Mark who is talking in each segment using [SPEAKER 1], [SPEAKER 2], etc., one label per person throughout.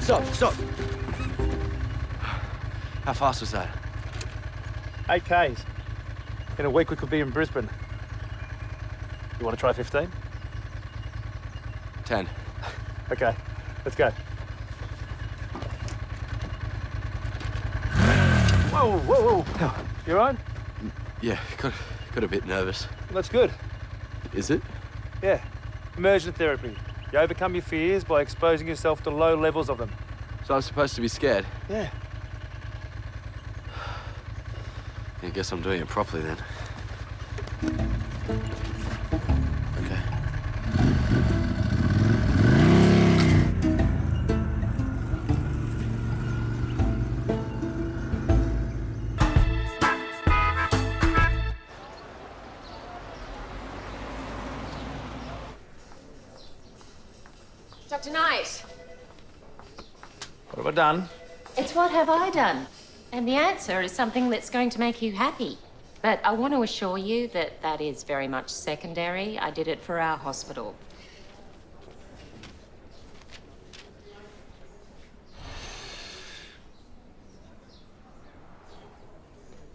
[SPEAKER 1] Stop. How fast was that?
[SPEAKER 2] 8 Ks. In a week, we could be in Brisbane. You want to try 15?
[SPEAKER 1] 10.
[SPEAKER 2] Okay, let's go. Whoa. You all right?
[SPEAKER 1] Yeah, got a bit nervous.
[SPEAKER 2] That's good.
[SPEAKER 1] Is it?
[SPEAKER 2] Yeah. Immersion therapy. You overcome your fears by exposing yourself to low levels of them.
[SPEAKER 1] So I'm supposed to be scared?
[SPEAKER 2] Yeah.
[SPEAKER 1] I guess I'm doing it properly then. Okay.
[SPEAKER 3] Dr. Knight.
[SPEAKER 2] What have I done?
[SPEAKER 3] It's what have I done? And the answer is something that's going to make you happy. But I want to assure you that that is very much secondary. I did it for our hospital.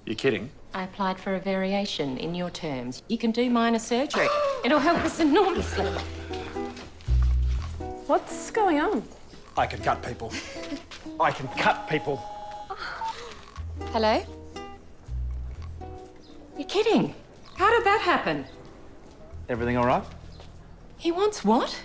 [SPEAKER 2] You're kidding?
[SPEAKER 3] I applied for a variation in your terms. You can do minor surgery. It'll help us enormously.
[SPEAKER 4] What's going on?
[SPEAKER 2] I can cut people. I can cut people.
[SPEAKER 3] Hello? You're kidding. How did that happen?
[SPEAKER 2] Everything all right?
[SPEAKER 3] He wants what?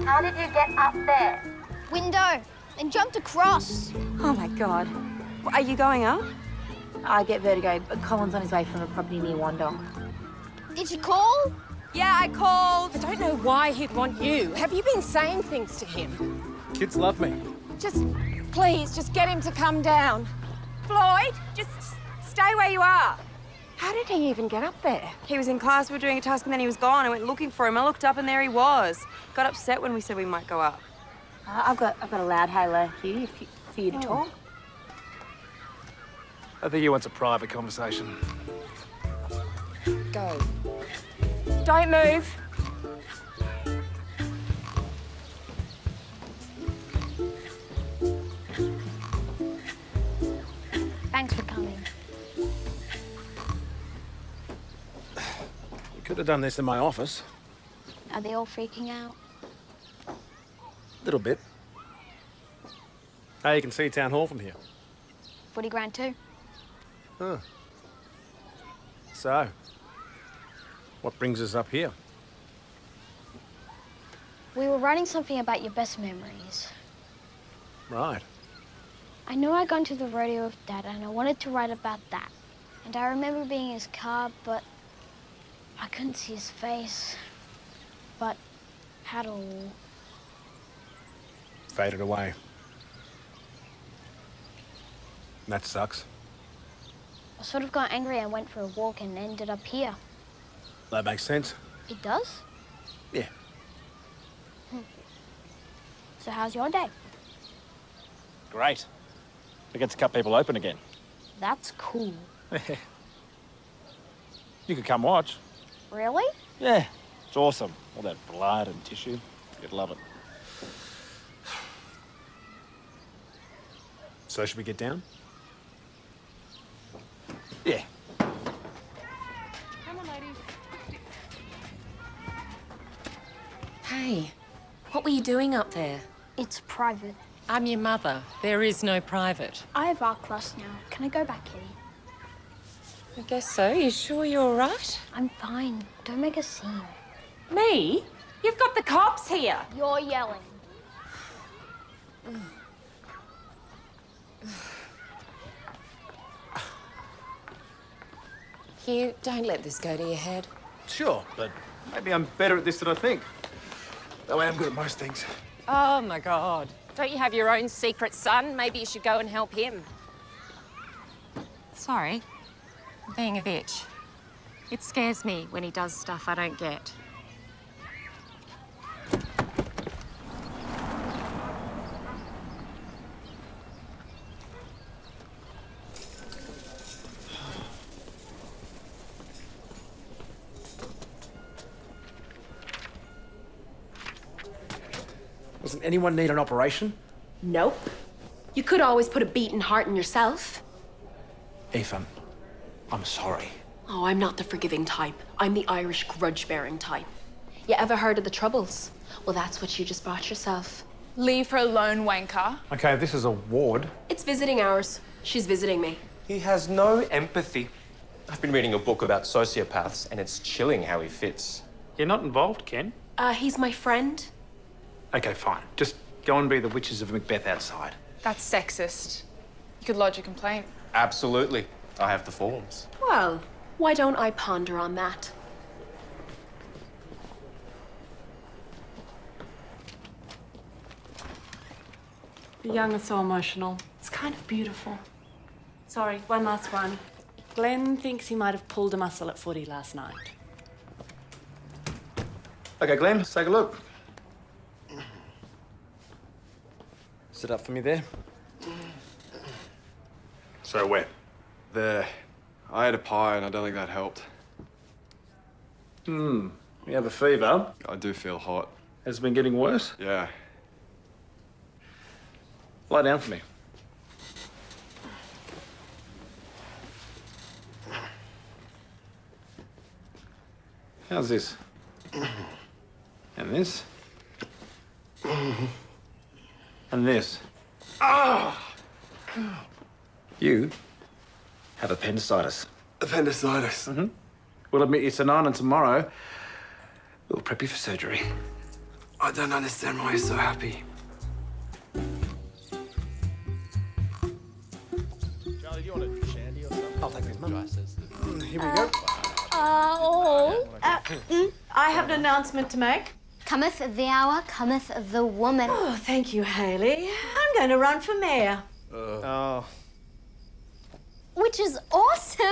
[SPEAKER 5] How did you get up there? Window, and jumped across.
[SPEAKER 4] Oh my God. Are you going up?
[SPEAKER 6] I get vertigo, but Colin's on his way from a property near Wandong.
[SPEAKER 5] Did you call?
[SPEAKER 4] Yeah, I called.
[SPEAKER 7] I don't know why he'd want you. Have you been saying things to him?
[SPEAKER 2] Kids love me.
[SPEAKER 7] Please, just get him to come down. Floyd, just stay where you are. How did he even get up there?
[SPEAKER 4] He was in class, we were doing a task, and then he was gone. I went looking for him. I looked up, and there he was. Got upset when we said we might go up.
[SPEAKER 6] I've got a loud hailer here for you to talk.
[SPEAKER 2] I think he wants a private conversation.
[SPEAKER 7] Go. Don't move.
[SPEAKER 5] Thanks for coming.
[SPEAKER 2] We could have done this in my office.
[SPEAKER 5] Are they all freaking out?
[SPEAKER 2] A little bit. Hey, you can see Town Hall from here.
[SPEAKER 5] 40 grand too.
[SPEAKER 2] Huh. So, what brings us up here?
[SPEAKER 5] We were writing something about your best memories.
[SPEAKER 2] Right.
[SPEAKER 5] I know I'd gone to the rodeo with Dad, and I wanted to write about that. And I remember being in his car, but I couldn't see his face. But had all
[SPEAKER 2] Faded away. That sucks.
[SPEAKER 5] I sort of got angry and went for a walk and ended up here.
[SPEAKER 2] That makes sense.
[SPEAKER 5] It does?
[SPEAKER 2] Yeah.
[SPEAKER 5] So how's your day?
[SPEAKER 2] Great. I get to cut people open again.
[SPEAKER 5] That's cool.
[SPEAKER 2] You could come watch.
[SPEAKER 5] Really?
[SPEAKER 2] Yeah. It's awesome. All that blood and tissue. You'd love it. So should we get down? Yeah.
[SPEAKER 7] Come on, ladies.
[SPEAKER 3] Hey, what were you doing up there?
[SPEAKER 5] It's private.
[SPEAKER 3] I'm your mother. There is no private.
[SPEAKER 5] I have art class now. Can I go back, Kitty?
[SPEAKER 3] I guess so. You sure you're all right?
[SPEAKER 5] I'm fine. Don't make a scene.
[SPEAKER 3] Me? You've got the cops here.
[SPEAKER 5] You're yelling.
[SPEAKER 3] Hugh, don't let this go to your head.
[SPEAKER 2] Sure, but maybe I'm better at this than I think. That way I'm good at most things.
[SPEAKER 7] Oh, my God. Don't you have your own secret son? Maybe you should go and help him.
[SPEAKER 3] Sorry. I'm being a bitch. It scares me when he does stuff I don't get.
[SPEAKER 8] Doesn't anyone need an operation?
[SPEAKER 7] Nope. You could always put a beating heart in yourself.
[SPEAKER 8] Ethan, I'm sorry.
[SPEAKER 7] Oh, I'm not the forgiving type. I'm the Irish grudge-bearing type. You ever heard of the Troubles? Well, that's what you just brought yourself.
[SPEAKER 9] Leave her alone, wanker.
[SPEAKER 2] Okay, this is a ward.
[SPEAKER 7] It's visiting hours. She's visiting me.
[SPEAKER 10] He has no empathy. I've been reading a book about sociopaths, and it's chilling how he fits.
[SPEAKER 2] You're not involved, Ken?
[SPEAKER 7] He's my friend.
[SPEAKER 2] Okay, fine. Just go and be the witches of Macbeth outside.
[SPEAKER 9] That's sexist. You could lodge a complaint.
[SPEAKER 10] Absolutely. I have the forms.
[SPEAKER 7] Well, why don't I ponder on that?
[SPEAKER 11] The young are so emotional. It's kind of beautiful. Sorry, one last one. Glenn thinks he might have pulled a muscle at footy last night.
[SPEAKER 2] Okay, Glenn, let's take a look. Sit up for me there. So where?
[SPEAKER 12] There. I had a pie and I don't think that helped.
[SPEAKER 2] You have a fever.
[SPEAKER 12] I do feel hot.
[SPEAKER 2] Has it been getting worse?
[SPEAKER 12] Yeah.
[SPEAKER 2] Lie down for me. How's this? And this? And this? You have appendicitis.
[SPEAKER 12] Appendicitis?
[SPEAKER 2] Mm-hmm. We'll admit you tonight, and tomorrow we'll prep you for surgery.
[SPEAKER 12] I don't understand why you're so happy.
[SPEAKER 8] Charlie, do you want a shandy or something? I'll take this, Mum.
[SPEAKER 2] Here we go.
[SPEAKER 11] I have an announcement to make.
[SPEAKER 5] Cometh the hour, cometh the woman.
[SPEAKER 11] Oh, thank you, Hayley. I'm going to run for mayor.
[SPEAKER 8] Oh.
[SPEAKER 5] Which is awesome!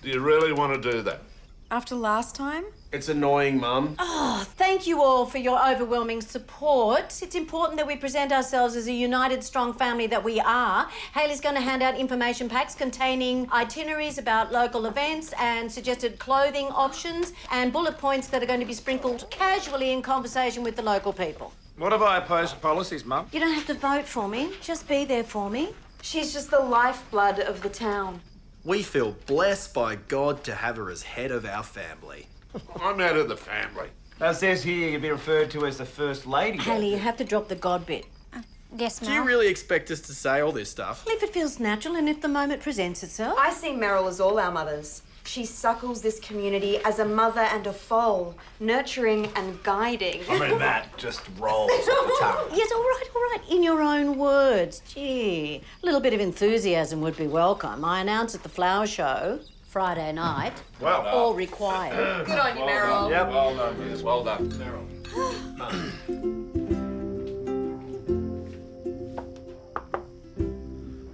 [SPEAKER 13] Do you really want to do that?
[SPEAKER 9] After last time?
[SPEAKER 8] It's annoying, Mum.
[SPEAKER 11] Oh, thank you all for your overwhelming support. It's important that we present ourselves as a united, strong family that we are. Hayley's going to hand out information packs containing itineraries about local events and suggested clothing options and bullet points that are going to be sprinkled casually in conversation with the local people.
[SPEAKER 2] What have I opposed to policies, Mum?
[SPEAKER 11] You don't have to vote for me. Just be there for me.
[SPEAKER 4] She's just the lifeblood of the town.
[SPEAKER 8] We feel blessed by God to have her as head of our family.
[SPEAKER 13] I'm out of the family.
[SPEAKER 2] It says here you'd be referred to as the First Lady.
[SPEAKER 11] Hayley, you have to drop the God bit.
[SPEAKER 5] Yes,
[SPEAKER 8] Do
[SPEAKER 5] Mum.
[SPEAKER 8] you really expect us to say all this stuff?
[SPEAKER 11] If it feels natural and if the moment presents itself.
[SPEAKER 4] I see Meryl as all our mothers. She suckles this community as a mother and a foal, nurturing and guiding.
[SPEAKER 2] I mean, that just rolls off the tongue.
[SPEAKER 11] Yes, all right. In your own words. Gee, a little bit of enthusiasm would be welcome. I announce at the flower show Friday night.
[SPEAKER 13] Well done.
[SPEAKER 11] All required.
[SPEAKER 4] Good on you, Meryl.
[SPEAKER 2] Yep.
[SPEAKER 13] Well done, yes, well done.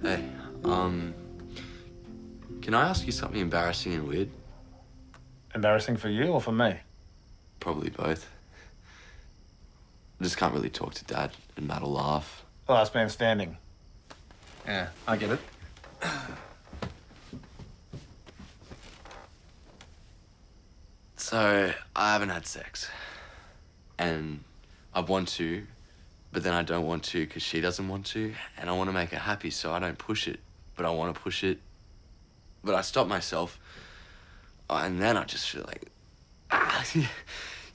[SPEAKER 1] Hey, can I ask you something embarrassing and weird?
[SPEAKER 2] Embarrassing for you or for me?
[SPEAKER 1] Probably both. I just can't really talk to Dad, and Matt will laugh.
[SPEAKER 2] Last man standing. Yeah, I get it.
[SPEAKER 1] So, I haven't had sex. And I want to, but then I don't want to because she doesn't want to. And I want to make her happy, so I don't push it. But I want to push it. But I stop myself. And then I just feel like,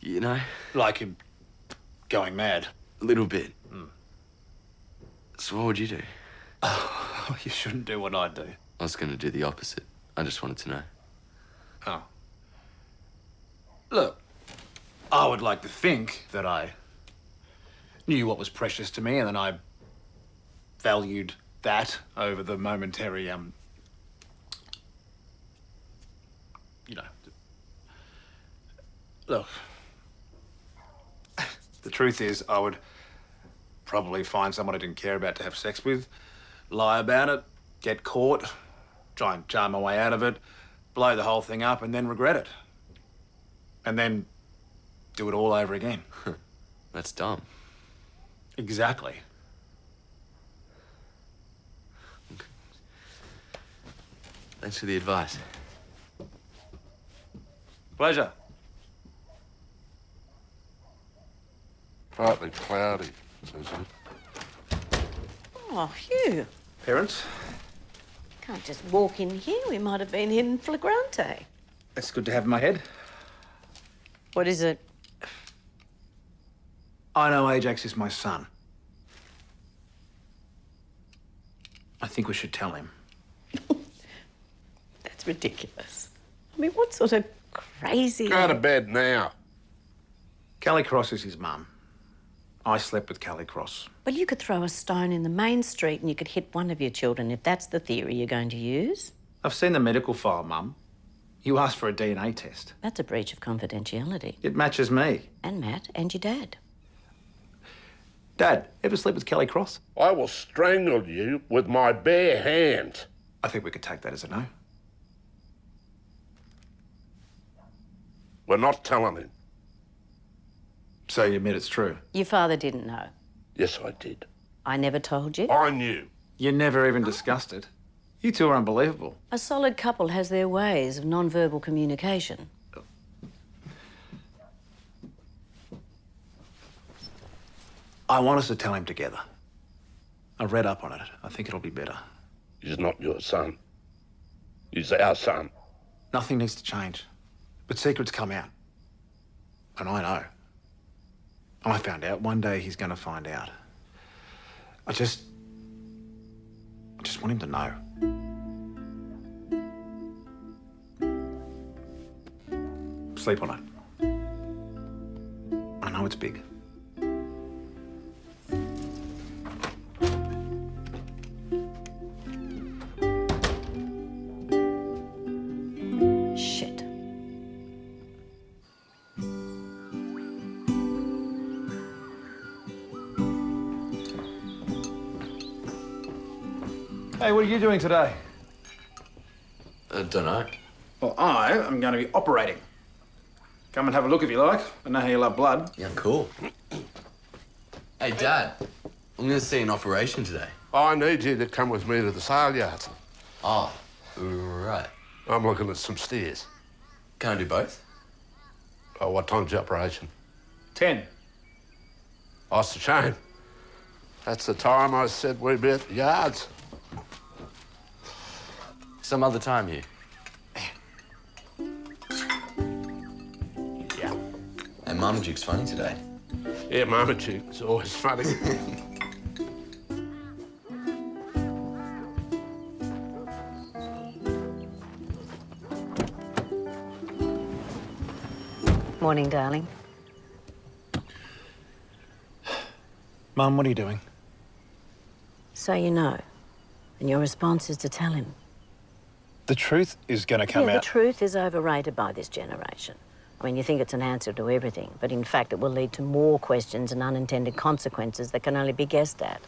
[SPEAKER 1] you know?
[SPEAKER 2] Like him going mad.
[SPEAKER 1] A little bit. So what would you do?
[SPEAKER 2] Oh, you shouldn't do what I do.
[SPEAKER 1] I was going to do the opposite. I just wanted to know.
[SPEAKER 2] Oh. Look, I would like to think that I knew what was precious to me and then I valued that over the momentary, you know. Look, the truth is I would probably find someone I didn't care about to have sex with, lie about it, get caught, try and charm my way out of it, blow the whole thing up and then regret it. And then do it all over again.
[SPEAKER 1] That's dumb.
[SPEAKER 2] Exactly.
[SPEAKER 1] Okay. Thanks for the advice.
[SPEAKER 2] Pleasure.
[SPEAKER 13] Partly cloudy.
[SPEAKER 11] Oh, Hugh.
[SPEAKER 2] Parents?
[SPEAKER 11] Can't just walk in here. We might have been in flagrante.
[SPEAKER 2] It's good to have in my head.
[SPEAKER 11] What is it?
[SPEAKER 2] I know Ajax is my son. I think we should tell him.
[SPEAKER 11] That's ridiculous. I mean, what sort of crazy...
[SPEAKER 13] Go to bed now.
[SPEAKER 2] Callie Cross is his mum. I slept with Callie Cross.
[SPEAKER 11] Well, you could throw a stone in the main street and you could hit one of your children if that's the theory you're going to use.
[SPEAKER 2] I've seen the medical file, Mum. You asked for a DNA test.
[SPEAKER 11] That's a breach of confidentiality.
[SPEAKER 2] It matches me.
[SPEAKER 11] And Matt and your dad.
[SPEAKER 2] Dad, ever sleep with Callie Cross?
[SPEAKER 13] I will strangle you with my bare hands.
[SPEAKER 2] I think we could take that as a no.
[SPEAKER 13] We're not telling him.
[SPEAKER 2] So you admit it's true?
[SPEAKER 11] Your father didn't know.
[SPEAKER 13] Yes, I did.
[SPEAKER 11] I never told you.
[SPEAKER 13] I knew.
[SPEAKER 2] You never even discussed it. You two are unbelievable.
[SPEAKER 11] A solid couple has their ways of non-verbal communication.
[SPEAKER 2] I want us to tell him together. I read up on it. I think it'll be better.
[SPEAKER 13] He's not your son. He's our son.
[SPEAKER 2] Nothing needs to change. But secrets come out. And I know. I found out. One day he's going to find out. I just want him to know. Sleep on it. I know it's big.
[SPEAKER 11] Shit.
[SPEAKER 2] Hey, what are you doing today?
[SPEAKER 1] I don't know.
[SPEAKER 2] Well, I am going to be operating. Come and have a look if you like. I know how you love blood.
[SPEAKER 1] Yeah, cool. Hey, Dad. I'm going to see an operation today.
[SPEAKER 13] I need you to come with me to the sale yards.
[SPEAKER 1] Oh, right.
[SPEAKER 13] I'm looking at some steers.
[SPEAKER 1] Can I do both?
[SPEAKER 13] Oh, what time's the operation?
[SPEAKER 2] 10.
[SPEAKER 13] Oh, it's a shame. That's the time I said we'd be at the yards.
[SPEAKER 1] Some other time, Hugh.
[SPEAKER 13] Yeah.
[SPEAKER 1] And Marmaduke's funny today.
[SPEAKER 13] Yeah, Marmaduke's always funny.
[SPEAKER 11] Morning, darling.
[SPEAKER 2] Mum, what are you doing?
[SPEAKER 11] So you know. And your response is to tell him.
[SPEAKER 2] The truth is going to come
[SPEAKER 11] The
[SPEAKER 2] out.
[SPEAKER 11] truth is overrated by this generation. I mean, you think it's an answer to everything, but in fact it will lead to more questions and unintended consequences that can only be guessed at.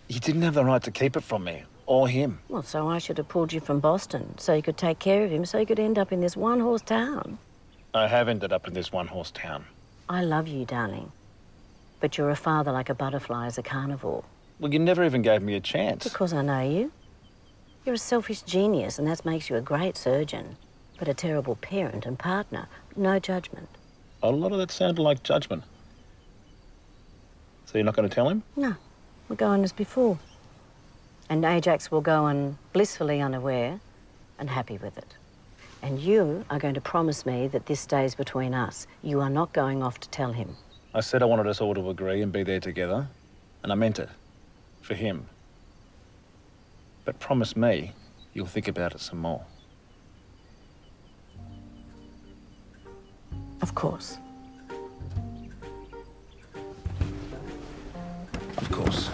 [SPEAKER 2] You didn't have the right to keep it from me, or him.
[SPEAKER 11] Well, so I should have pulled you from Boston, so you could take care of him, so you could end up in this one-horse town.
[SPEAKER 2] I have ended up in this one-horse town.
[SPEAKER 11] I love you, darling. But you're a father like a butterfly is a carnivore.
[SPEAKER 2] Well, you never even gave me a chance.
[SPEAKER 11] Because I know you. You're a selfish genius, and that makes you a great surgeon, but a terrible parent and partner. No judgment.
[SPEAKER 2] A lot of that sounded like judgment. So you're not going to tell him?
[SPEAKER 11] No, we're going as before. And Ajax will go on blissfully unaware and happy with it. And you are going to promise me that this stays between us. You are not going off to tell him.
[SPEAKER 2] I said I wanted us all to agree and be there together, and I meant it. For him. But promise me you'll think about it some more.
[SPEAKER 11] Of course.
[SPEAKER 2] Of course.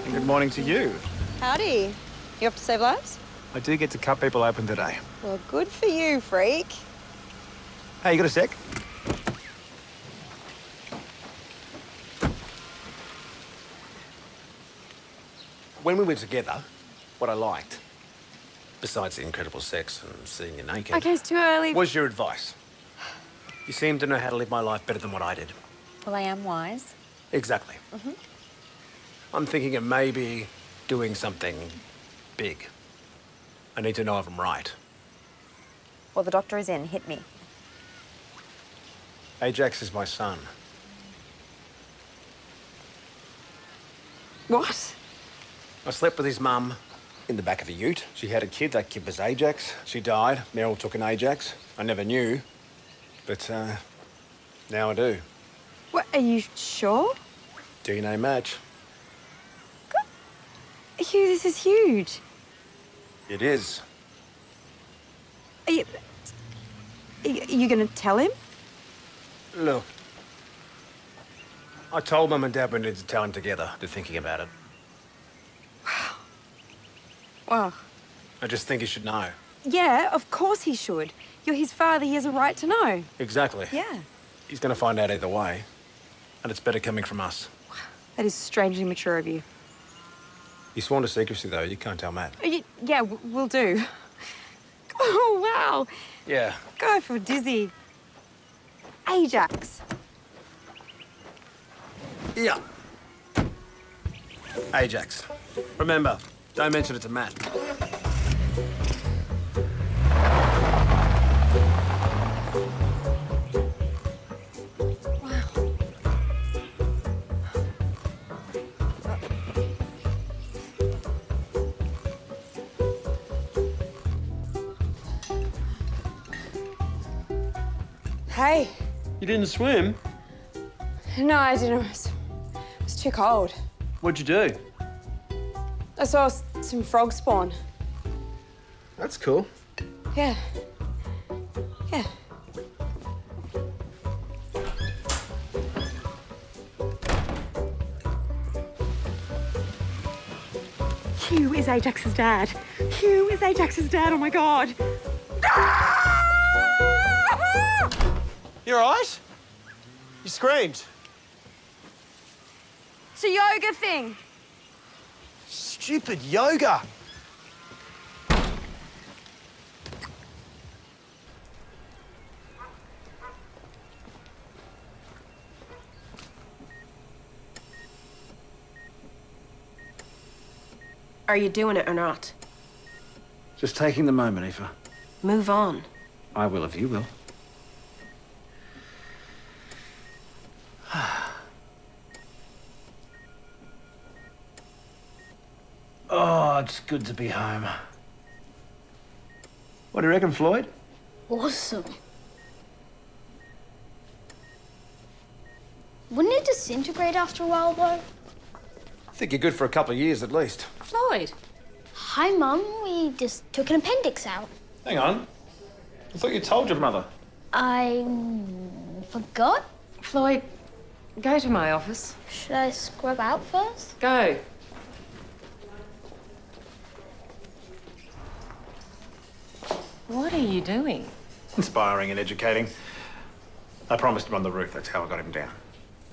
[SPEAKER 2] And good morning to you.
[SPEAKER 14] Howdy. You off to save lives?
[SPEAKER 2] I do get to cut people open today.
[SPEAKER 14] Well, good for you, freak.
[SPEAKER 2] Hey, you got a sec? When we were together, what I liked, besides the incredible sex and seeing you naked...
[SPEAKER 14] Okay, it's too early.
[SPEAKER 2] ...was your advice. You seem to know how to live my life better than what I did.
[SPEAKER 14] Well, I am wise.
[SPEAKER 2] Exactly. I'm thinking of maybe doing something big. I need to know if I'm right.
[SPEAKER 6] Well, the doctor is in. Hit me.
[SPEAKER 2] Ajax is my son.
[SPEAKER 14] What?
[SPEAKER 2] I slept with his mum in the back of a ute. She had a kid. That kid was Ajax. She died. Meryl took an Ajax. I never knew, but now I do.
[SPEAKER 14] What, are you sure?
[SPEAKER 2] DNA match.
[SPEAKER 14] Hugh, this is huge.
[SPEAKER 2] It is.
[SPEAKER 14] Are you going to tell him?
[SPEAKER 2] Look, I told Mum and Dad we needed to tell him together. They're thinking about it.
[SPEAKER 14] Well,
[SPEAKER 2] I just think he should know.
[SPEAKER 14] yeah, of course he should. You're his father, he has a right to know.
[SPEAKER 2] Exactly.
[SPEAKER 14] Yeah.
[SPEAKER 2] He's going to find out either way, and it's better coming from us.
[SPEAKER 14] That is strangely mature of you.
[SPEAKER 2] You sworn to secrecy, though. You can't tell Matt.
[SPEAKER 14] Yeah, we'll do. Oh, wow.
[SPEAKER 2] Yeah.
[SPEAKER 14] Go for Dizzy. Ajax.
[SPEAKER 2] Yeah. Ajax. Remember, don't mention it to Matt.
[SPEAKER 14] Hey.
[SPEAKER 12] You didn't swim?
[SPEAKER 14] No, I didn't. It was too cold.
[SPEAKER 12] What'd you do?
[SPEAKER 14] I saw some frogs spawn.
[SPEAKER 12] That's cool.
[SPEAKER 14] Yeah. Yeah. Hugh is Ajax's dad. Hugh is Ajax's dad, oh my God.
[SPEAKER 12] You all right? You screamed.
[SPEAKER 14] It's a yoga thing.
[SPEAKER 12] Stupid yoga.
[SPEAKER 15] Are you doing it or not?
[SPEAKER 2] Just taking the moment, Aoife.
[SPEAKER 15] Move on.
[SPEAKER 2] I will if you will. Oh, it's good to be home. What do you reckon, Floyd?
[SPEAKER 5] Awesome. Wouldn't it disintegrate after a while, though?
[SPEAKER 2] I think you're good for a couple of years at least.
[SPEAKER 5] Floyd. Hi, Mum. We just took an appendix out.
[SPEAKER 2] Hang on. I thought you told your mother.
[SPEAKER 5] I forgot.
[SPEAKER 3] Floyd, go to my office.
[SPEAKER 5] Should I scrub out first?
[SPEAKER 3] Go. What are you doing?
[SPEAKER 2] Inspiring and educating. I promised him on the roof. That's how I got him down.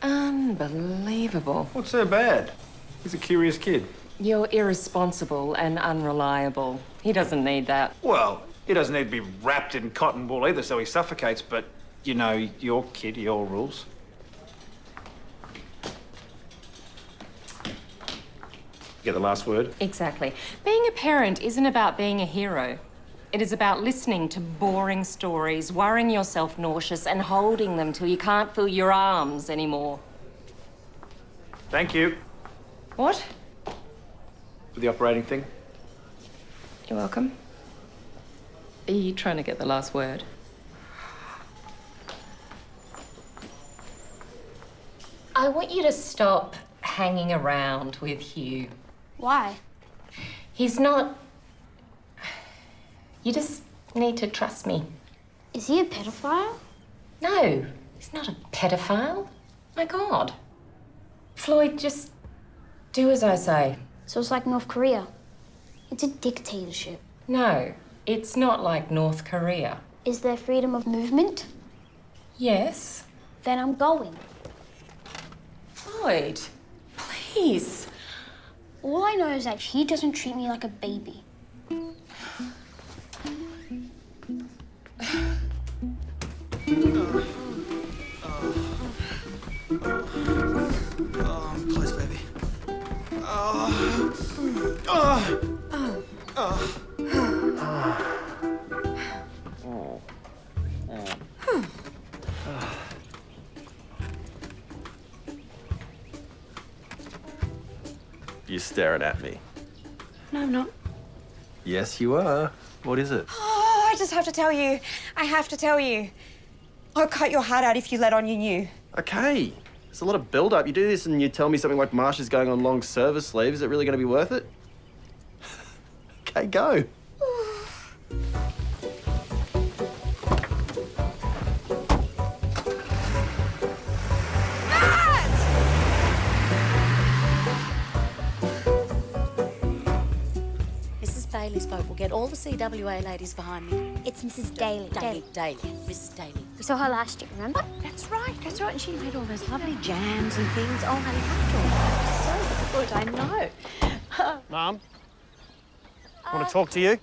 [SPEAKER 3] Unbelievable.
[SPEAKER 2] What's so bad? He's a curious kid.
[SPEAKER 3] You're irresponsible and unreliable. He doesn't need that.
[SPEAKER 2] Well, he doesn't need to be wrapped in cotton wool either, so he suffocates, but, you know, your kid, your rules. Get the last word?
[SPEAKER 3] Exactly. Being a parent isn't about being a hero. It is about listening to boring stories, worrying yourself nauseous, and holding them till you can't feel your arms anymore.
[SPEAKER 2] Thank you.
[SPEAKER 3] What?
[SPEAKER 2] For the operating thing.
[SPEAKER 3] You're welcome. Are you trying to get the last word? I want you to stop hanging around with Hugh.
[SPEAKER 5] Why?
[SPEAKER 3] He's not... You just need to trust me.
[SPEAKER 5] Is he a pedophile?
[SPEAKER 3] No, he's not a pedophile. My God. Floyd, just do as I say.
[SPEAKER 5] So it's like North Korea. It's a dictatorship.
[SPEAKER 3] No, it's not like North Korea.
[SPEAKER 5] Is there freedom of movement?
[SPEAKER 3] Yes.
[SPEAKER 5] Then I'm going.
[SPEAKER 3] Floyd, please.
[SPEAKER 5] All I know is that he doesn't treat me like a baby.
[SPEAKER 8] Close, baby. Oh.
[SPEAKER 16] You're staring at me.
[SPEAKER 15] No, I'm not.
[SPEAKER 16] Yes, you are. What is it?
[SPEAKER 15] Oh, I just have to tell you. I have to tell you. I'll cut your heart out if you let on you knew.
[SPEAKER 16] Okay. There's a lot of build-up. You do this and you tell me something like Marsha's going on long service leave. Is it really going to be worth it? Okay, go.
[SPEAKER 17] Mrs. Bailey's boat will get all the CWA ladies behind me.
[SPEAKER 5] It's Mrs. Daly.
[SPEAKER 17] Daly. Mrs. Daly.
[SPEAKER 5] We saw her last year, remember?
[SPEAKER 17] That's right. And she made all those lovely jams and things. Oh, honey, so good, I know.
[SPEAKER 16] Mum? Want to talk to you?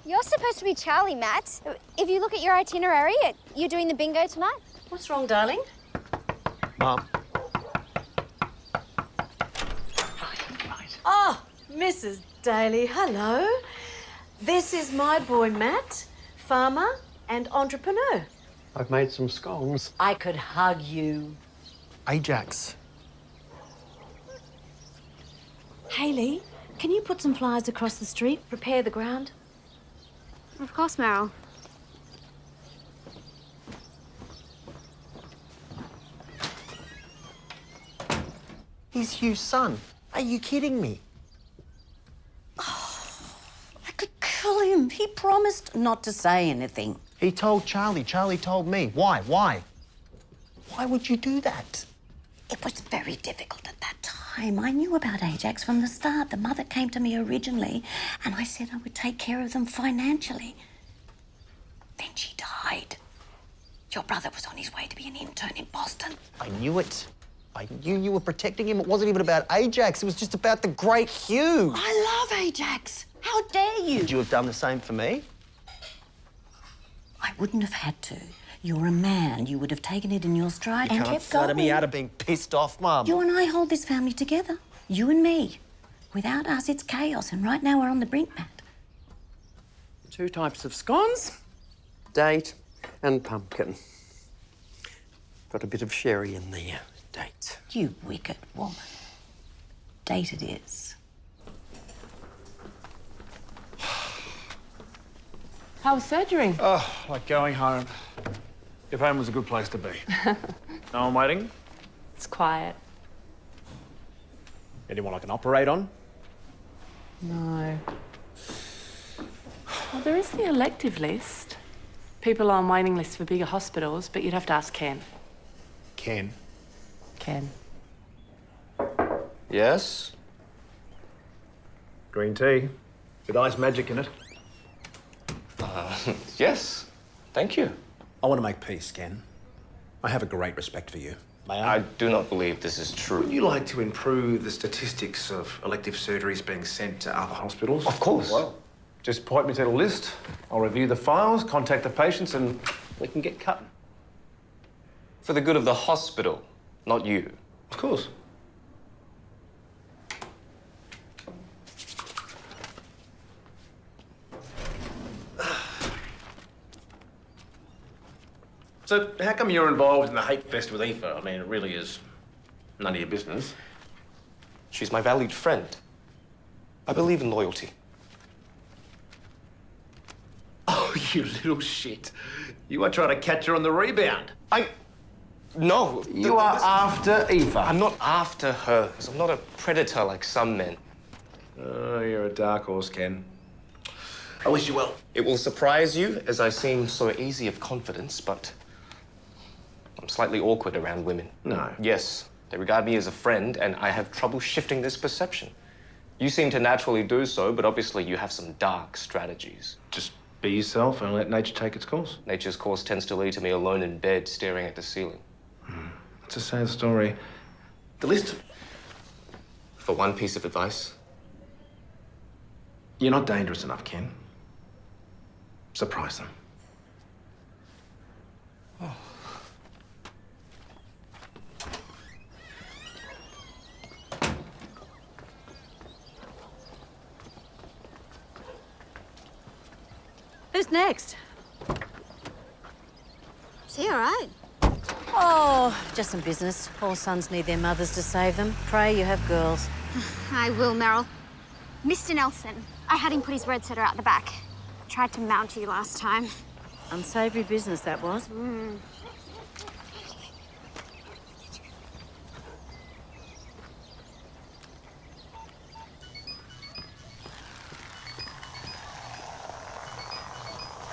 [SPEAKER 5] You're supposed to be Charlie, Matt. If you look at your itinerary, you're doing the bingo tonight.
[SPEAKER 11] What's wrong, darling?
[SPEAKER 16] Mum.
[SPEAKER 11] Oh, Mrs. Daly, hello. This is my boy, Matt, farmer and entrepreneur.
[SPEAKER 18] I've made some scones.
[SPEAKER 11] I could hug you.
[SPEAKER 16] Ajax.
[SPEAKER 17] Hayley, can you put some flyers across the street? Prepare the ground.
[SPEAKER 5] Of course, Meryl.
[SPEAKER 18] He's Hugh's son. Are you kidding me?
[SPEAKER 17] I could kill him. He promised not to say anything.
[SPEAKER 18] He told Charlie. Charlie told me. Why? Why? Why would you do that?
[SPEAKER 17] It was very difficult at that time. I knew about Ajax from the start. The mother came to me originally, and I said I would take care of them financially. Then she died. Your brother was on his way to be an intern in Boston.
[SPEAKER 18] I knew it. I knew you were protecting him. It wasn't even about Ajax. It was just about the great Hugh.
[SPEAKER 17] I love Ajax. How dare you?
[SPEAKER 18] Would you have done the same for me?
[SPEAKER 17] I wouldn't have had to. You're a man. You would have taken it in your stride
[SPEAKER 18] You
[SPEAKER 17] and
[SPEAKER 18] can't
[SPEAKER 17] kept going.
[SPEAKER 18] flatter me out of being pissed off, Mum.
[SPEAKER 17] You and I hold this family together. You and me. Without us, it's chaos, and right now we're on the brink, Matt.
[SPEAKER 18] 2 types of scones. Date and pumpkin. Got a bit of sherry in there. Date.
[SPEAKER 17] You wicked woman. Date it is.
[SPEAKER 9] How was surgery?
[SPEAKER 2] Oh, like going home. If home was a good place to be. No one waiting?
[SPEAKER 9] It's quiet.
[SPEAKER 2] Anyone I can operate on?
[SPEAKER 9] No. Well, there is the elective list. People are on waiting lists for bigger hospitals, but you'd have to ask Ken.
[SPEAKER 2] Ken?
[SPEAKER 9] Ken.
[SPEAKER 2] Yes? Green tea. With ice magic in it.
[SPEAKER 10] Yes. Thank you.
[SPEAKER 2] I want to make peace, Ken. I have a great respect for you. May
[SPEAKER 10] I do not believe this is true.
[SPEAKER 2] Would you like to improve the statistics of elective surgeries being sent to other hospitals?
[SPEAKER 10] Of course.
[SPEAKER 2] Well, just point me to the list. I'll review the files, contact the patients, and we can get cutting.
[SPEAKER 10] For the good of the hospital, not you.
[SPEAKER 2] Of course. So, how come you're involved in the hate fest with Aoife? I mean, it really is none of your business.
[SPEAKER 10] She's my valued friend. I believe in loyalty.
[SPEAKER 2] Oh, you little shit. You are trying to catch her on the rebound.
[SPEAKER 10] No.
[SPEAKER 2] You are after Aoife.
[SPEAKER 10] I'm not after her. I'm not a predator like some men.
[SPEAKER 2] Oh, you're a dark horse, Ken. I wish you well.
[SPEAKER 10] It will surprise you, as I seem so easy of confidence, but I'm slightly awkward around women.
[SPEAKER 2] No.
[SPEAKER 10] Yes, they regard me as a friend, and I have trouble shifting this perception. You seem to naturally do so, but obviously you have some dark strategies.
[SPEAKER 2] Just be yourself and let nature take its course.
[SPEAKER 10] Nature's course tends to lead to me alone in bed, staring at the ceiling.
[SPEAKER 2] It's a sad story. The list...
[SPEAKER 10] For one piece of advice.
[SPEAKER 2] You're not dangerous enough, Ken. Surprise them.
[SPEAKER 10] Oh.
[SPEAKER 11] Who's next?
[SPEAKER 5] Is he all right?
[SPEAKER 11] Oh, just some business. All sons need their mothers to save them. Pray you have girls.
[SPEAKER 5] I will, Meryl. Mr. Nelson, I had him put his red setter out the back. Tried to mount you last time.
[SPEAKER 11] Unsavoury business, that was.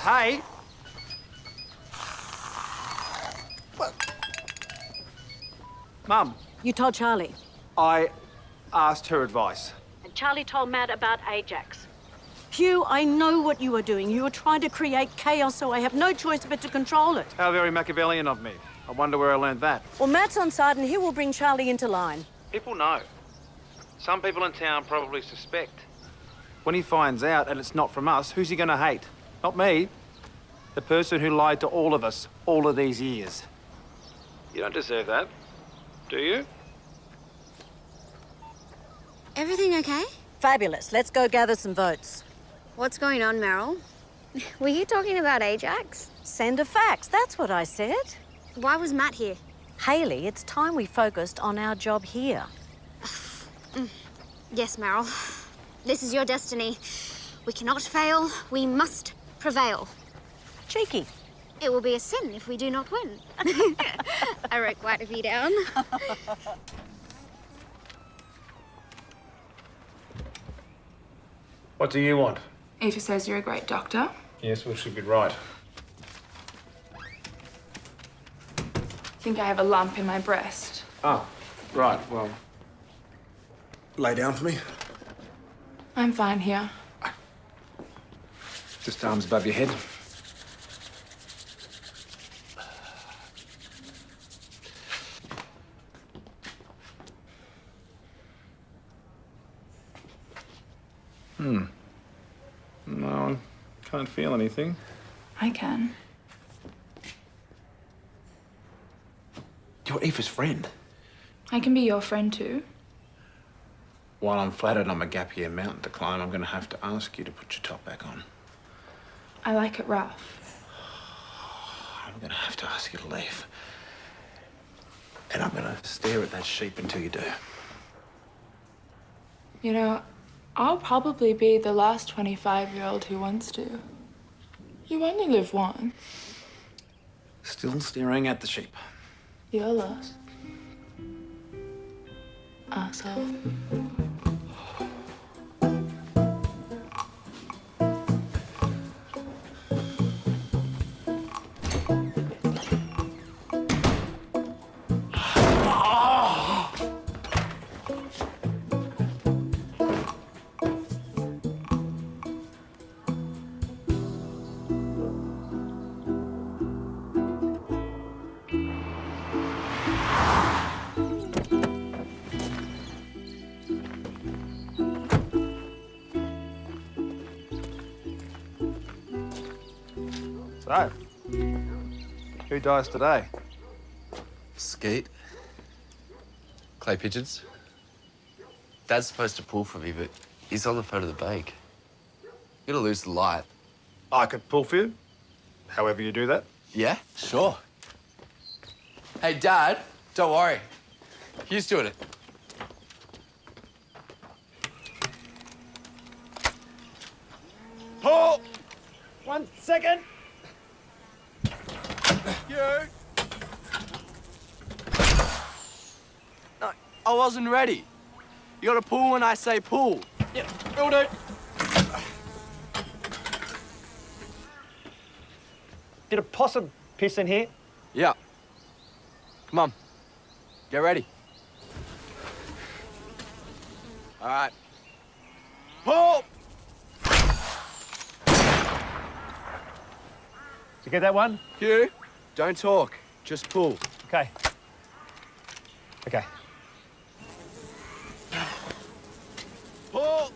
[SPEAKER 2] Hey! Mum.
[SPEAKER 11] You told Charlie.
[SPEAKER 2] I asked her advice.
[SPEAKER 11] And Charlie told Matt about Ajax. Hugh, I know what you are doing. You are trying to create chaos, so I have no choice but to control it.
[SPEAKER 2] How very Machiavellian of me. I wonder where I learned that.
[SPEAKER 11] Well, Matt's on side and he will bring Charlie into line.
[SPEAKER 2] People know. Some people in town probably suspect. When he finds out and it's not from us, who's he going to hate? Not me. The person who lied to all of us all of these years. You don't deserve that, do you?
[SPEAKER 5] Everything okay?
[SPEAKER 11] Fabulous. Let's go gather some votes.
[SPEAKER 5] What's going on, Meryl? Were you talking about Ajax?
[SPEAKER 11] Send a fax. That's what I said.
[SPEAKER 5] Why was Matt here?
[SPEAKER 11] Hayley, it's time we focused on our job here.
[SPEAKER 5] Yes, Meryl. This is your destiny. We cannot fail. We must prevail.
[SPEAKER 11] Cheeky.
[SPEAKER 5] It will be a sin if we do not win. I wrote quite a few down.
[SPEAKER 2] What do you want?
[SPEAKER 19] Eva says you're a great doctor.
[SPEAKER 2] Yes, well, she'd be right.
[SPEAKER 19] Think I have a lump in my breast.
[SPEAKER 2] Oh, right, well... Lay down for me.
[SPEAKER 19] I'm fine here.
[SPEAKER 2] Just arms above your head. No, I can't feel anything.
[SPEAKER 19] I can.
[SPEAKER 2] You're Eva's friend.
[SPEAKER 19] I can be your friend too.
[SPEAKER 2] While I'm flattered I'm a gap year mountain to climb, I'm going to have to ask you to put your top back on.
[SPEAKER 19] I like it rough.
[SPEAKER 2] I'm going to have to ask you to leave. And I'm going to stare at that sheep until you do.
[SPEAKER 19] You know, I'll probably be the last 25-year-old who wants to. You only live once.
[SPEAKER 2] Still staring at the sheep.
[SPEAKER 19] You're lost. Asshole.
[SPEAKER 2] So, who dies today?
[SPEAKER 1] Skeet. Clay pigeons. Dad's supposed to pull for me, but he's on the phone of the bank. You're gonna lose the light.
[SPEAKER 2] I could pull for you, however you do that.
[SPEAKER 1] Yeah, sure. Hey, Dad, don't worry. Hugh's doing it.
[SPEAKER 2] Pull! 1 second.
[SPEAKER 1] You. No, I wasn't ready. You gotta pull when I say pull.
[SPEAKER 2] Yep, will do. Did a possum piss in here?
[SPEAKER 1] Yeah. Come on. Get ready. All right. Pull!
[SPEAKER 2] Did you get that one?
[SPEAKER 1] Hugh, don't talk. Just pull.
[SPEAKER 2] Okay. Okay.
[SPEAKER 1] Pull!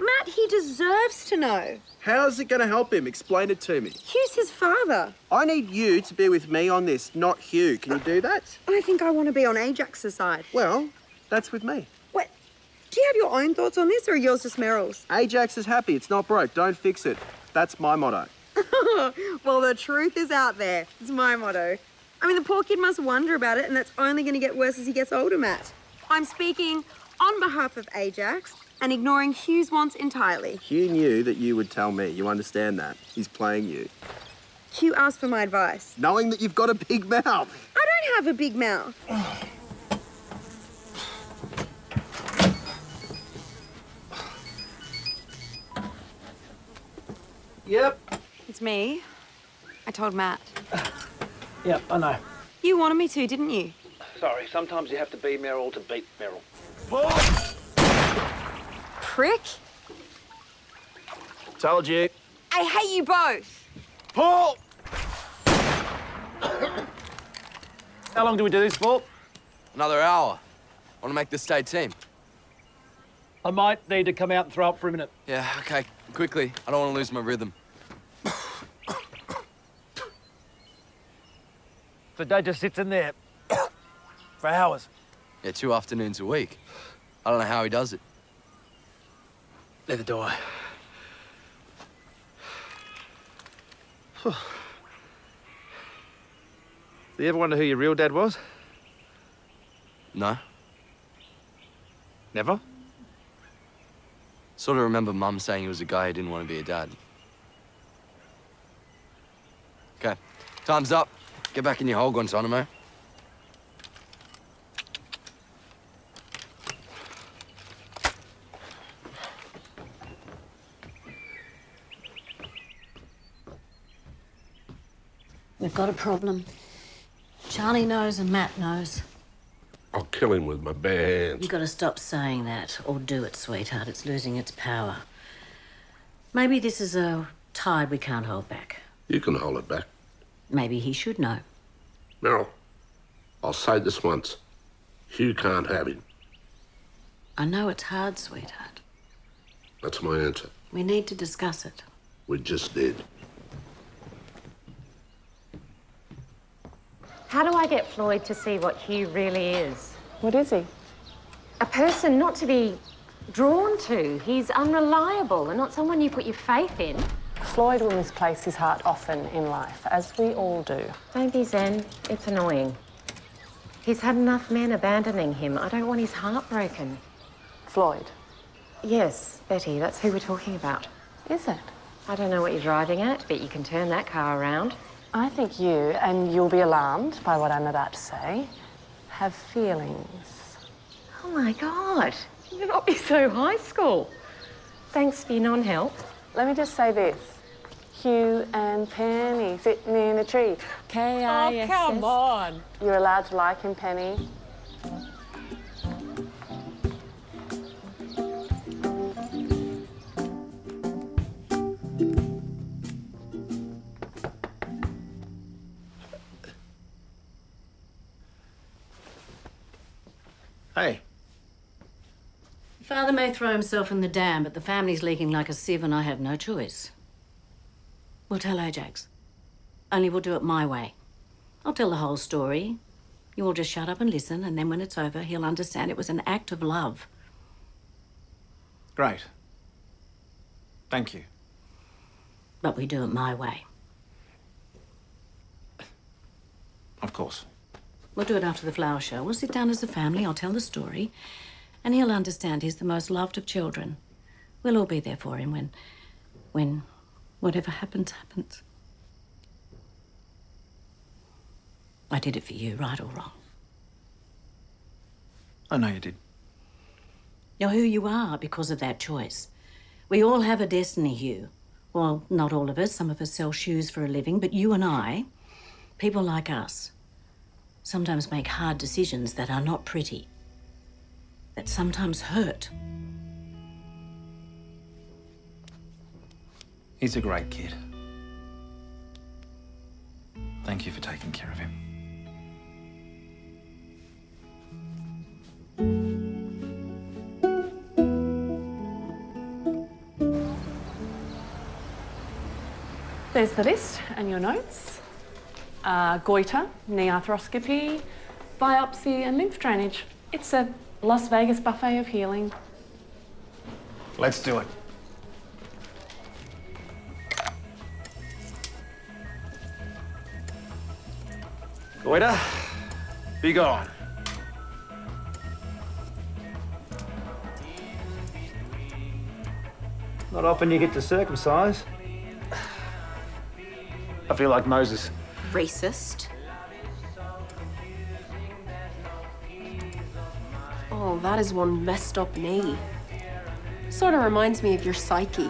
[SPEAKER 14] Matt, he deserves to know.
[SPEAKER 16] How's it going to help him? Explain it to me.
[SPEAKER 14] Hugh's his father.
[SPEAKER 16] I need you to be with me on this, not Hugh. Can you do that?
[SPEAKER 14] I think I want to be on Ajax's side.
[SPEAKER 16] Well, that's with me.
[SPEAKER 14] What?
[SPEAKER 15] Do you have your own thoughts on this, or are yours just Meryl's?
[SPEAKER 16] Ajax is happy. It's not broke. Don't fix it. That's my motto.
[SPEAKER 15] Well, the truth is out there. It's my motto. I mean, the poor kid must wonder about it, and that's only going to get worse as he gets older, Matt. I'm speaking on behalf of Ajax and ignoring Hugh's wants entirely.
[SPEAKER 16] Hugh knew that you would tell me. You understand that? He's playing you.
[SPEAKER 15] Hugh asked for my advice.
[SPEAKER 16] Knowing that you've got a big mouth.
[SPEAKER 15] I don't have a big mouth.
[SPEAKER 16] Yep.
[SPEAKER 15] It's me. I told Matt.
[SPEAKER 20] Yep, I know.
[SPEAKER 15] You wanted me to, didn't you?
[SPEAKER 20] Sorry, sometimes you have to be Meryl to beat Meryl.
[SPEAKER 15] Prick.
[SPEAKER 16] Told you.
[SPEAKER 15] I hate you both.
[SPEAKER 20] Paul! How long do we do this for?
[SPEAKER 1] Another hour. I want to make the state team.
[SPEAKER 20] I might need to come out and throw up for a minute.
[SPEAKER 1] Yeah, okay. Quickly. I don't want to lose my rhythm.
[SPEAKER 20] So Dad just sits in there for hours.
[SPEAKER 1] Yeah, 2 afternoons a week. I don't know how he does it.
[SPEAKER 20] Neither do I.
[SPEAKER 16] Do you ever wonder who your real dad was?
[SPEAKER 1] No.
[SPEAKER 16] Never?
[SPEAKER 1] Sort of remember Mum saying he was a guy who didn't want to be a dad. Okay, time's up. Get back in your hole, Guantanamo.
[SPEAKER 17] We've got a problem. Charlie knows and Matt knows.
[SPEAKER 13] I'll kill him with my bare hands.
[SPEAKER 17] You've got to stop saying that, or do it, sweetheart. It's losing its power. Maybe this is a tide we can't hold back.
[SPEAKER 13] You can hold it back.
[SPEAKER 17] Maybe he should know.
[SPEAKER 13] Meryl, I'll say this once. Hugh can't have him.
[SPEAKER 17] I know it's hard, sweetheart.
[SPEAKER 13] That's my answer.
[SPEAKER 17] We need to discuss it.
[SPEAKER 13] We just did.
[SPEAKER 3] How do I get Floyd to see what Hugh really is?
[SPEAKER 9] What is he?
[SPEAKER 3] A person not to be drawn to. He's unreliable and not someone you put your faith in.
[SPEAKER 9] Floyd will misplace his heart often in life, as we all do.
[SPEAKER 3] Don't be zen. It's annoying. He's had enough men abandoning him. I don't want his heart broken.
[SPEAKER 9] Floyd?
[SPEAKER 3] Yes, Betty, that's who we're talking about.
[SPEAKER 9] Is it?
[SPEAKER 3] I don't know what you're driving at, but you can turn that car around.
[SPEAKER 9] I think you, and you'll be alarmed by what I'm about to say, have feelings.
[SPEAKER 3] Oh my God, you cannot be so high school. Thanks for your non-help.
[SPEAKER 9] Let me just say this. Hugh and Penny sitting in a tree.
[SPEAKER 7] K-I-S-S. Oh, come on.
[SPEAKER 9] You're allowed to like him, Penny.
[SPEAKER 2] Hey.
[SPEAKER 17] Father may throw himself in the dam, but the family's leaking like a sieve and I have no choice. We'll tell Ajax. Only we'll do it my way. I'll tell the whole story. You all just shut up and listen, and then when it's over, he'll understand it was an act of love.
[SPEAKER 2] Great. Thank you.
[SPEAKER 17] But we do it my way.
[SPEAKER 2] Of course.
[SPEAKER 17] We'll do it after the flower show. We'll sit down as a family, I'll tell the story, and he'll understand he's the most loved of children. We'll all be there for him when whatever happens, happens. I did it for you, right or wrong.
[SPEAKER 2] I know you did.
[SPEAKER 17] You're who you are because of that choice. We all have a destiny, Hugh. Well, not all of us. Some of us sell shoes for a living, but you and I, people like us, sometimes make hard decisions that are not pretty, that sometimes hurt.
[SPEAKER 2] He's a great kid. Thank you for taking care of him.
[SPEAKER 9] There's the list and your notes. Goiter, knee arthroscopy, biopsy and lymph drainage. It's a Las Vegas buffet of healing.
[SPEAKER 2] Let's do it. Goiter, be gone.
[SPEAKER 20] Not often you get to circumcise.
[SPEAKER 2] I feel like Moses.
[SPEAKER 15] Racist. Oh, that is one messed up knee. Sort of reminds me of your psyche.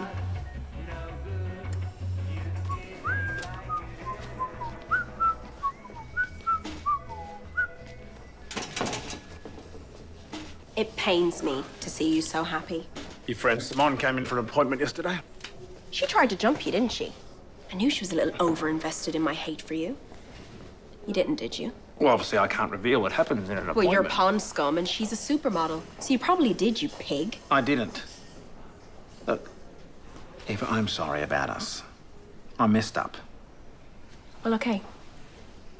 [SPEAKER 15] It pains me to see you so happy.
[SPEAKER 2] Your friend Simone came in for an appointment yesterday.
[SPEAKER 15] She tried to jump you, didn't she? I knew she was a little over-invested in my hate for you. You didn't, did you?
[SPEAKER 2] Well, obviously, I can't reveal what happens in an appointment.
[SPEAKER 15] Well, you're pond scum and she's a supermodel. So you probably did, you pig.
[SPEAKER 2] I didn't. Look, Eva, I'm sorry about us. I messed up.
[SPEAKER 15] Well, okay.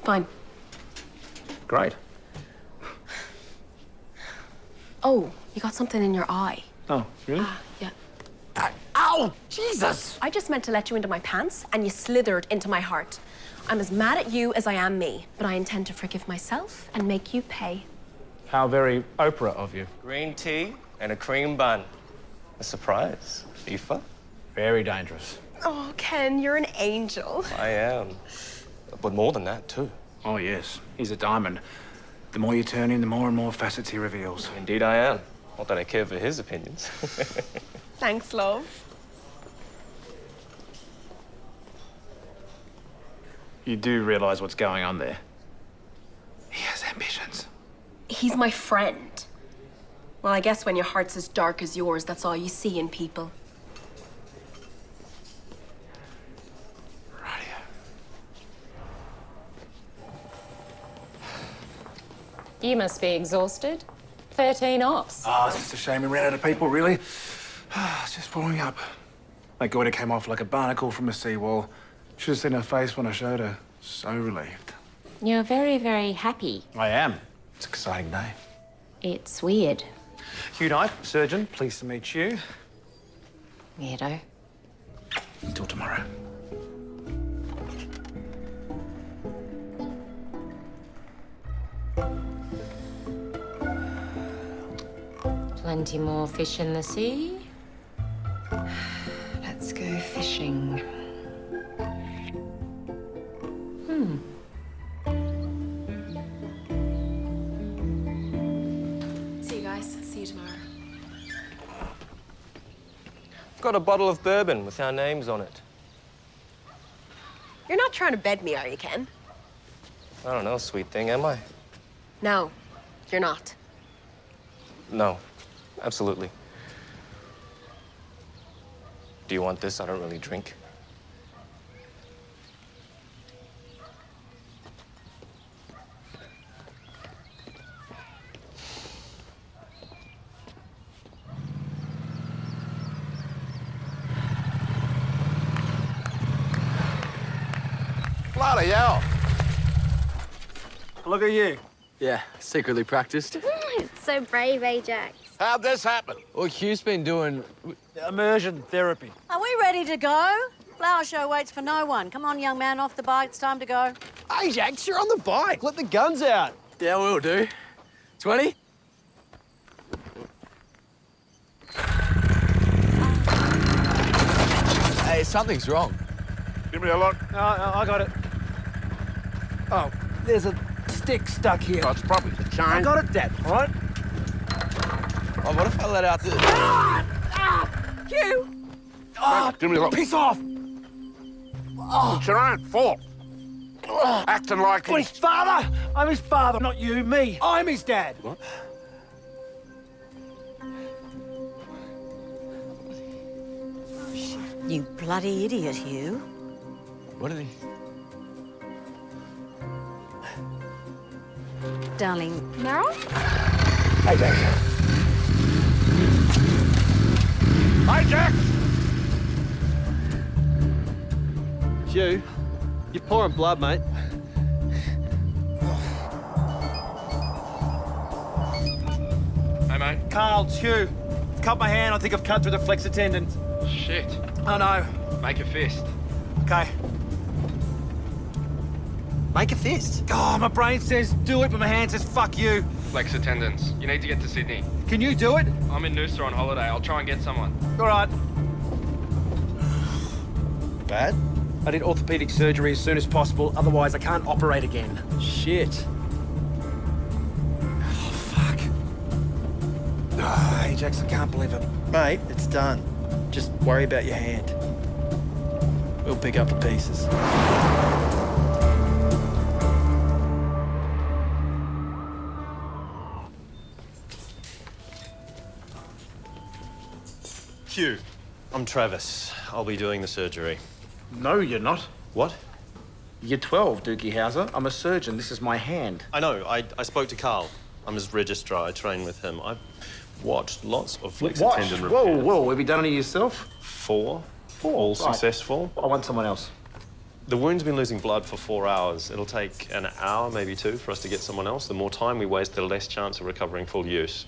[SPEAKER 15] Fine.
[SPEAKER 2] Great.
[SPEAKER 15] Oh, you got something in your eye.
[SPEAKER 2] Oh, really?
[SPEAKER 15] Yeah.
[SPEAKER 20] Ow! Jesus!
[SPEAKER 15] I just meant to let you into my pants, and you slithered into my heart. I'm as mad at you as I am me, but I intend to forgive myself and make you pay.
[SPEAKER 20] How very Oprah of you.
[SPEAKER 10] Green tea and a cream bun. A surprise. Aoife?
[SPEAKER 20] Very dangerous.
[SPEAKER 15] Oh, Ken, you're an angel.
[SPEAKER 10] I am. But more than that, too.
[SPEAKER 2] Oh, yes. He's a diamond. The more you turn him, the more and more facets he reveals.
[SPEAKER 10] Indeed I am. Not that I care for his opinions.
[SPEAKER 15] Thanks, love.
[SPEAKER 2] You do realize what's going on there? He has ambitions.
[SPEAKER 15] He's my friend. Well, I guess when your heart's as dark as yours, that's all you see in people.
[SPEAKER 3] You must be exhausted. 13 ops.
[SPEAKER 2] Oh, it's just a shame we ran out of people, really. It's just pouring up. That goiter came off like a barnacle from a seawall. Should have seen her face when I showed her. So relieved.
[SPEAKER 3] You're very, very happy.
[SPEAKER 2] I am. It's an exciting day.
[SPEAKER 3] It's weird.
[SPEAKER 20] Hugh Knight, surgeon, pleased to meet you.
[SPEAKER 3] Weirdo.
[SPEAKER 2] Until tomorrow.
[SPEAKER 3] Plenty more fish in the sea. Let's go fishing.
[SPEAKER 15] See you guys. See you tomorrow.
[SPEAKER 10] I've got a bottle of bourbon with our names on it.
[SPEAKER 15] You're not trying to bed me, are you, Ken?
[SPEAKER 10] I don't know, sweet thing, am I?
[SPEAKER 15] No, you're not.
[SPEAKER 10] No, absolutely. Do you want this? I don't really drink.
[SPEAKER 13] Bloody hell.
[SPEAKER 20] Look at you.
[SPEAKER 1] Yeah, secretly practiced.
[SPEAKER 5] It's so brave, Ajax.
[SPEAKER 13] How'd this happen?
[SPEAKER 1] Well, Hugh's been doing...
[SPEAKER 20] Immersion therapy.
[SPEAKER 11] Are we ready to go? Flower show waits for no one. Come on, young man, off the bike. It's time to go.
[SPEAKER 16] Ajax, you're on the bike. Let the guns out.
[SPEAKER 1] Yeah, we'll do. 20? Hey, something's wrong.
[SPEAKER 13] Give me a look.
[SPEAKER 20] I got it. Oh, there's a stick stuck here.
[SPEAKER 13] Oh, it's probably the chain.
[SPEAKER 20] I got it, Dad, all right?
[SPEAKER 1] Oh, what if I let out the...
[SPEAKER 15] Hugh!
[SPEAKER 20] Oh,
[SPEAKER 13] Give me a look.
[SPEAKER 20] piss off!
[SPEAKER 13] It's your own fault. Acting like
[SPEAKER 20] What, his father? I'm his father, not you, me. I'm his dad.
[SPEAKER 13] What?
[SPEAKER 11] You bloody idiot, Hugh.
[SPEAKER 1] What did he...
[SPEAKER 11] Darling.
[SPEAKER 5] Meryl?
[SPEAKER 13] Ajax. Ajax!
[SPEAKER 16] Hugh, you're pouring blood, mate.
[SPEAKER 12] Hey, mate.
[SPEAKER 20] Carl, it's Hugh.
[SPEAKER 2] cut my hand. I think I've cut through the flexor tendon.
[SPEAKER 12] Shit.
[SPEAKER 2] Oh, no.
[SPEAKER 12] Make a fist.
[SPEAKER 2] Okay.
[SPEAKER 16] Make a fist.
[SPEAKER 2] Oh, my brain says do it, but my hand says fuck you.
[SPEAKER 12] Flexor tendons. You need to get to Sydney.
[SPEAKER 2] Can you do it?
[SPEAKER 12] I'm in Noosa on holiday. I'll try and get someone.
[SPEAKER 2] All right.
[SPEAKER 16] Bad?
[SPEAKER 2] I need orthopedic surgery as soon as possible, otherwise I can't operate again.
[SPEAKER 16] Shit.
[SPEAKER 2] Oh, fuck. Oh, Ajax, I can't believe it.
[SPEAKER 16] Mate, it's done. Just worry about your hand. We'll pick up the pieces.
[SPEAKER 21] Hugh, I'm Travis. I'll be doing the surgery.
[SPEAKER 2] No, you're not.
[SPEAKER 21] What?
[SPEAKER 2] You're 12, Dookie Howser. I'm a surgeon. This is my hand.
[SPEAKER 21] I know. I spoke to Carl. I'm his registrar. I train with him. I've watched lots of flexor tendon repairs.
[SPEAKER 2] Whoa, whoa. Have you done any yourself?
[SPEAKER 21] 4. All successful.
[SPEAKER 2] I want someone else.
[SPEAKER 21] The wound's been losing blood for 4 hours. It'll take an hour, maybe 2, for us to get someone else. The more time we waste, the less chance of recovering full use.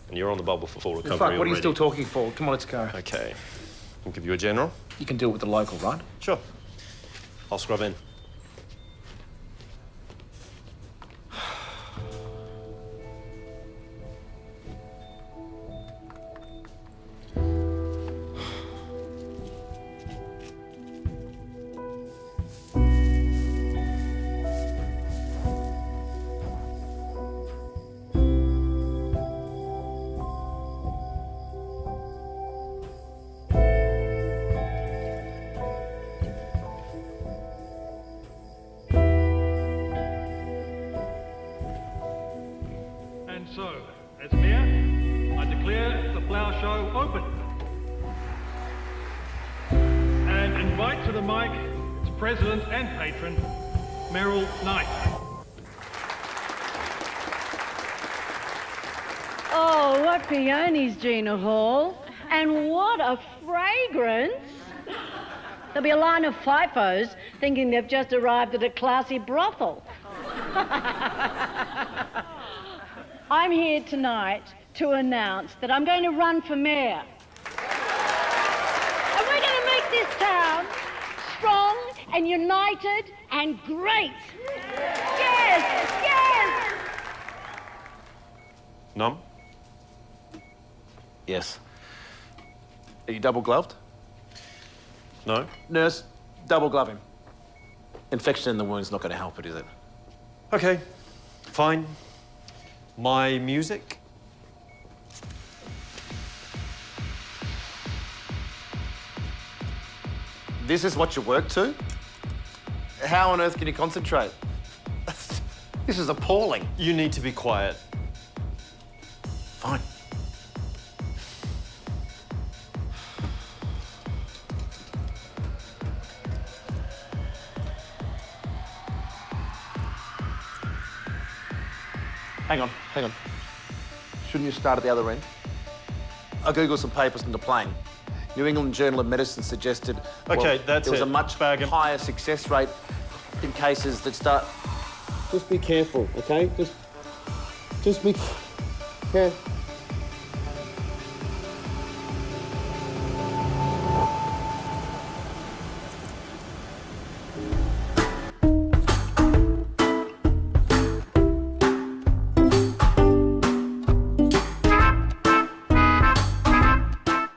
[SPEAKER 21] And you're on the bubble for full recovery
[SPEAKER 2] Fuck, what are you
[SPEAKER 21] already.
[SPEAKER 2] still talking for? Come on, let's go.
[SPEAKER 21] Okay. I'll give you a general.
[SPEAKER 2] You can deal with the local, right?
[SPEAKER 21] Sure. I'll scrub in.
[SPEAKER 22] So, as Mayor, I declare the flower show open. And invite to the mic its president and patron, Meryl Knight.
[SPEAKER 23] Oh, what peonies, Gina Hall. And what a fragrance. There'll be a line of FIFOs thinking they've just arrived at a classy brothel. I'm here tonight to announce that I'm going to run for mayor. And we're going to make this town strong and united and great. Yes, yes!
[SPEAKER 21] Numb?
[SPEAKER 2] Yes. Are you double gloved?
[SPEAKER 21] No.
[SPEAKER 2] Nurse, double glove him. Infection in the wound's not going to help it, is it?
[SPEAKER 21] Okay, fine. My music?
[SPEAKER 2] This is what you work to? How on earth can you concentrate? This is appalling.
[SPEAKER 21] You need to be quiet.
[SPEAKER 2] Fine. Hang on. Shouldn't you start at the other end? I googled some papers from the plane. New England Journal of Medicine suggested there was a much higher success rate in cases that start...
[SPEAKER 16] Just be careful, okay? Just be careful.